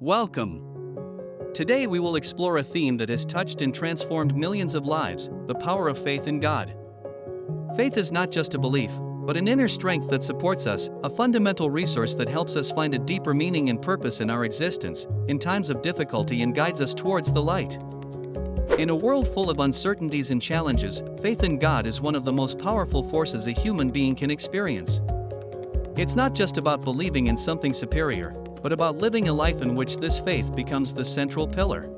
Welcome! Today we will explore a theme that has touched and transformed millions of lives: the power of faith in God. Faith is not just a belief, but an inner strength that supports us, a fundamental resource that helps us find a deeper meaning and purpose in our existence, in times of difficulty, and guides us towards the light. In a world full of uncertainties and challenges, faith in God is one of the most powerful forces a human being can experience. It's not just about believing in something superior, but about living a life in which this faith becomes the central pillar.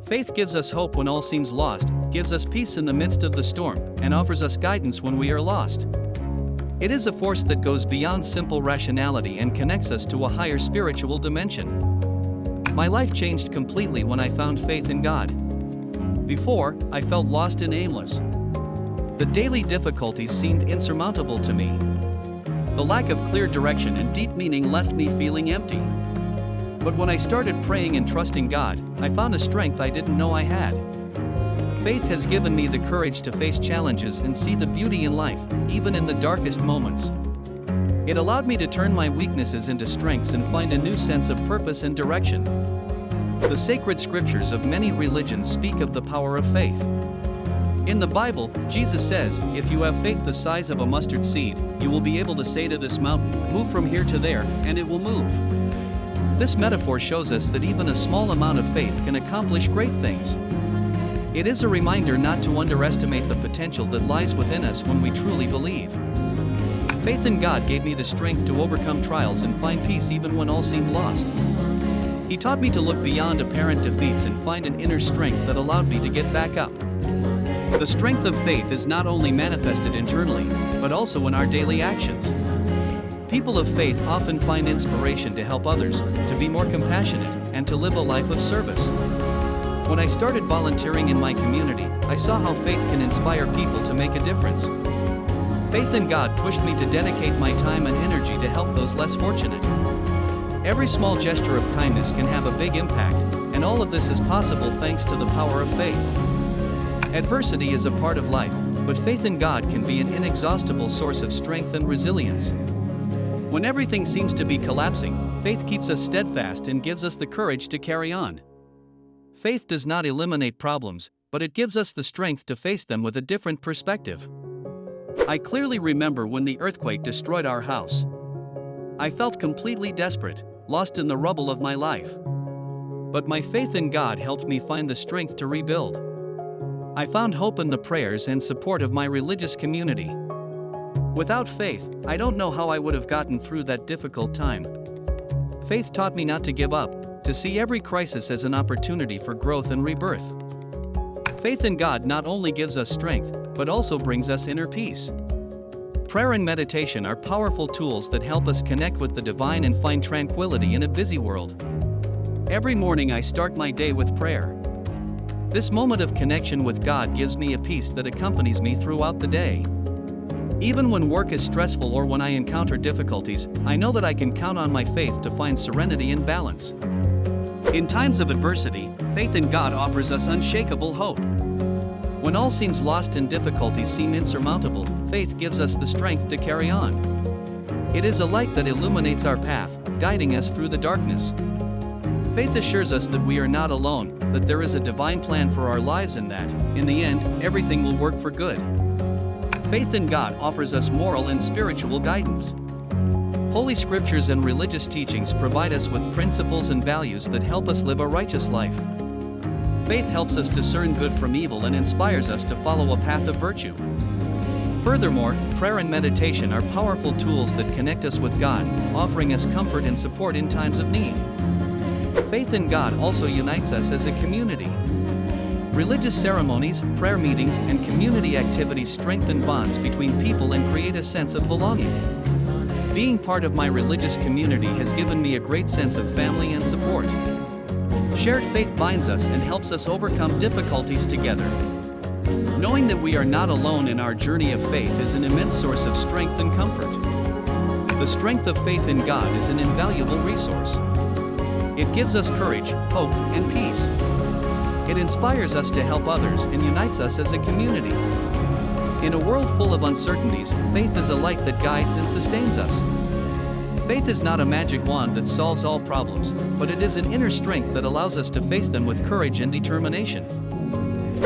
Faith gives us hope when all seems lost, gives us peace in the midst of the storm, and offers us guidance when we are lost. It is a force that goes beyond simple rationality and connects us to a higher spiritual dimension. My life changed completely when I found faith in God. Before, I felt lost and aimless. The daily difficulties seemed insurmountable to me. The lack of clear direction and deep meaning left me feeling empty. But when I started praying and trusting God, I found a strength I didn't know I had. Faith has given me the courage to face challenges and see the beauty in life, even in the darkest moments. It allowed me to turn my weaknesses into strengths and find a new sense of purpose and direction. The sacred scriptures of many religions speak of the power of faith. In the Bible, Jesus says, "If you have faith the size of a mustard seed, you will be able to say to this mountain, 'Move from here to there,' and it will move." This metaphor shows us that even a small amount of faith can accomplish great things. It is a reminder not to underestimate the potential that lies within us when we truly believe. Faith in God gave me the strength to overcome trials and find peace even when all seemed lost. He taught me to look beyond apparent defeats and find an inner strength that allowed me to get back up. The strength of faith is not only manifested internally, but also in our daily actions. People of faith often find inspiration to help others, to be more compassionate, and to live a life of service. When I started volunteering in my community, I saw how faith can inspire people to make a difference. Faith in God pushed me to dedicate my time and energy to help those less fortunate. Every small gesture of kindness can have a big impact, and all of this is possible thanks to the power of faith. Adversity is a part of life, but faith in God can be an inexhaustible source of strength and resilience. When everything seems to be collapsing, faith keeps us steadfast and gives us the courage to carry on. Faith does not eliminate problems, but it gives us the strength to face them with a different perspective. I clearly remember when the earthquake destroyed our house. I felt completely desperate, lost in the rubble of my life. But my faith in God helped me find the strength to rebuild. I found hope in the prayers and support of my religious community. Without faith, I don't know how I would have gotten through that difficult time. Faith taught me not to give up, to see every crisis as an opportunity for growth and rebirth. Faith in God not only gives us strength, but also brings us inner peace. Prayer and meditation are powerful tools that help us connect with the divine and find tranquility in a busy world. Every morning I start my day with prayer. This moment of connection with God gives me a peace that accompanies me throughout the day. Even when work is stressful or when I encounter difficulties, I know that I can count on my faith to find serenity and balance. In times of adversity, faith in God offers us unshakable hope. When all seems lost and difficulties seem insurmountable, faith gives us the strength to carry on. It is a light that illuminates our path, guiding us through the darkness. Faith assures us that we are not alone, that there is a divine plan for our lives, and that, in the end, everything will work for good. Faith in God offers us moral and spiritual guidance. Holy scriptures and religious teachings provide us with principles and values that help us live a righteous life. Faith helps us discern good from evil and inspires us to follow a path of virtue. Furthermore, prayer and meditation are powerful tools that connect us with God, offering us comfort and support in times of need. Faith in God also unites us as a community. Religious ceremonies, prayer meetings, and community activities strengthen bonds between people and create a sense of belonging. Being part of my religious community has given me a great sense of family and support. Shared faith binds us and helps us overcome difficulties together. Knowing that we are not alone in our journey of faith is an immense source of strength and comfort. The strength of faith in God is an invaluable resource. It gives us courage, hope, and peace. It inspires us to help others and unites us as a community. In a world full of uncertainties, faith is a light that guides and sustains us. Faith is not a magic wand that solves all problems, but it is an inner strength that allows us to face them with courage and determination.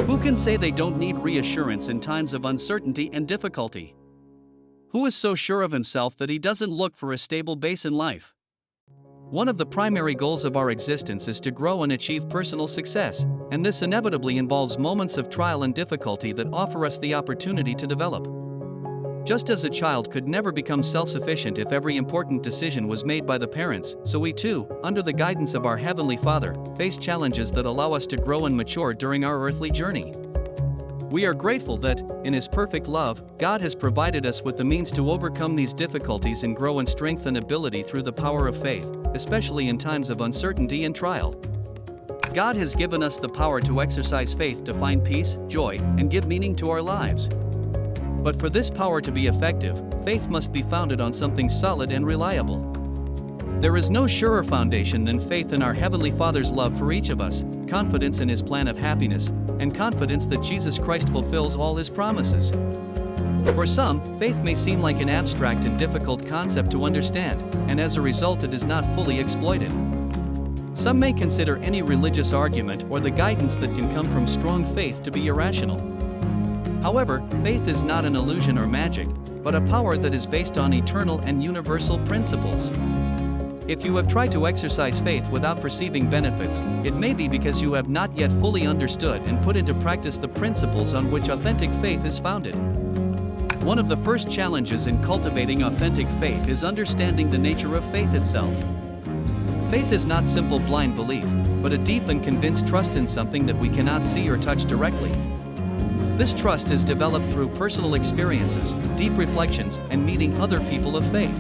Who can say they don't need reassurance in times of uncertainty and difficulty? Who is so sure of himself that he doesn't look for a stable base in life? One of the primary goals of our existence is to grow and achieve personal success, and this inevitably involves moments of trial and difficulty that offer us the opportunity to develop. Just as a child could never become self-sufficient if every important decision was made by the parents, so we too, under the guidance of our Heavenly Father, face challenges that allow us to grow and mature during our earthly journey. We are grateful that, in His perfect love, God has provided us with the means to overcome these difficulties and grow in strength and ability through the power of faith, especially in times of uncertainty and trial. God has given us the power to exercise faith to find peace, joy, and give meaning to our lives. But for this power to be effective, faith must be founded on something solid and reliable. There is no surer foundation than faith in our Heavenly Father's love for each of us, confidence in His plan of happiness, and confidence that Jesus Christ fulfills all His promises. For some, faith may seem like an abstract and difficult concept to understand, and as a result it is not fully exploited. Some may consider any religious argument or the guidance that can come from strong faith to be irrational. However, faith is not an illusion or magic, but a power that is based on eternal and universal principles. If you have tried to exercise faith without perceiving benefits, it may be because you have not yet fully understood and put into practice the principles on which authentic faith is founded. One of the first challenges in cultivating authentic faith is understanding the nature of faith itself. Faith is not simple blind belief, but a deep and convinced trust in something that we cannot see or touch directly. This trust is developed through personal experiences, deep reflections, and meeting other people of faith.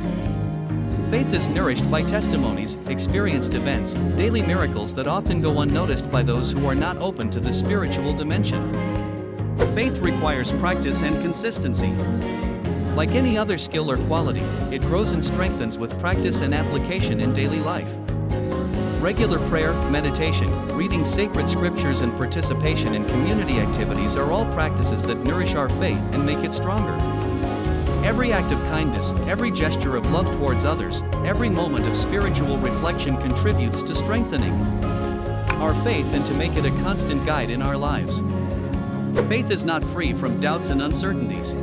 Faith is nourished by testimonies, experienced events, daily miracles that often go unnoticed by those who are not open to the spiritual dimension. Faith requires practice and consistency. Like any other skill or quality, it grows and strengthens with practice and application in daily life. Regular prayer, meditation, reading sacred scriptures, and participation in community activities are all practices that nourish our faith and make it stronger. Every act of kindness, every gesture of love towards others, every moment of spiritual reflection contributes to strengthening our faith and to make it a constant guide in our lives. Faith is not free from doubts and uncertainties.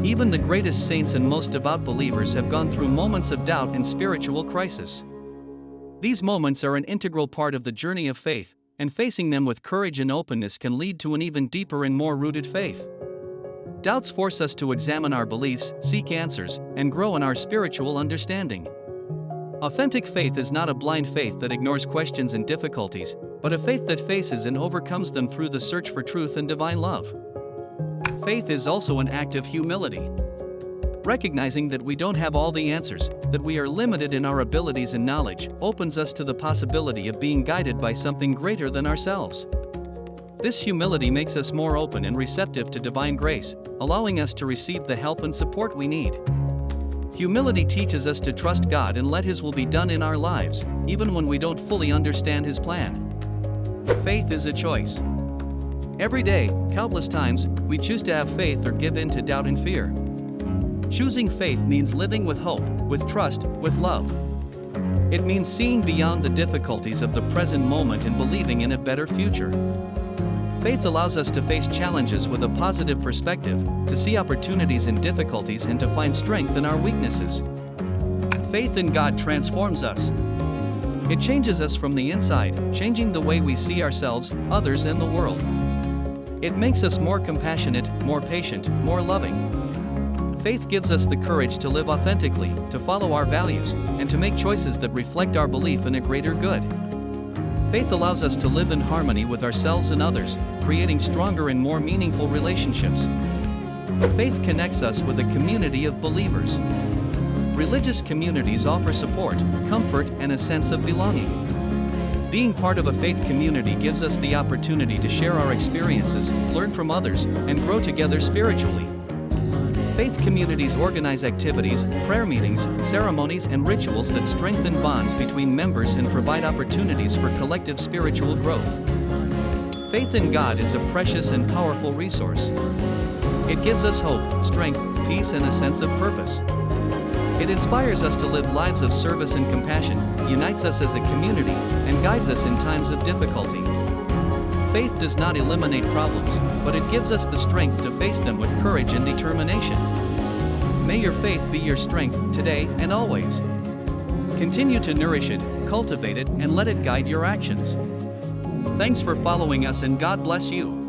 Even the greatest saints and most devout believers have gone through moments of doubt and spiritual crisis. These moments are an integral part of the journey of faith, and facing them with courage and openness can lead to an even deeper and more rooted faith. Doubts force us to examine our beliefs, seek answers, and grow in our spiritual understanding. Authentic faith is not a blind faith that ignores questions and difficulties, but a faith that faces and overcomes them through the search for truth and divine love. Faith is also an act of humility. Recognizing that we don't have all the answers, that we are limited in our abilities and knowledge, opens us to the possibility of being guided by something greater than ourselves. This humility makes us more open and receptive to divine grace, allowing us to receive the help and support we need. Humility teaches us to trust God and let His will be done in our lives, even when we don't fully understand His plan. Faith is a choice. Every day, countless times, we choose to have faith or give in to doubt and fear. Choosing faith means living with hope, with trust, with love. It means seeing beyond the difficulties of the present moment and believing in a better future. Faith allows us to face challenges with a positive perspective, to see opportunities in difficulties, and to find strength in our weaknesses. Faith in God transforms us. It changes us from the inside, changing the way we see ourselves, others, and the world. It makes us more compassionate, more patient, more loving. Faith gives us the courage to live authentically, to follow our values, and to make choices that reflect our belief in a greater good. Faith allows us to live in harmony with ourselves and others, creating stronger and more meaningful relationships. Faith connects us with a community of believers. Religious communities offer support, comfort, and a sense of belonging. Being part of a faith community gives us the opportunity to share our experiences, learn from others, and grow together spiritually. Faith communities organize activities, prayer meetings, ceremonies, and rituals that strengthen bonds between members and provide opportunities for collective spiritual growth. Faith in God is a precious and powerful resource. It gives us hope, strength, peace, and a sense of purpose. It inspires us to live lives of service and compassion, unites us as a community, and guides us in times of difficulty. Faith does not eliminate problems, but it gives us the strength to face them with courage and determination. May your faith be your strength today and always. Continue to nourish it, cultivate it, and let it guide your actions. Thanks for following us, and God bless you.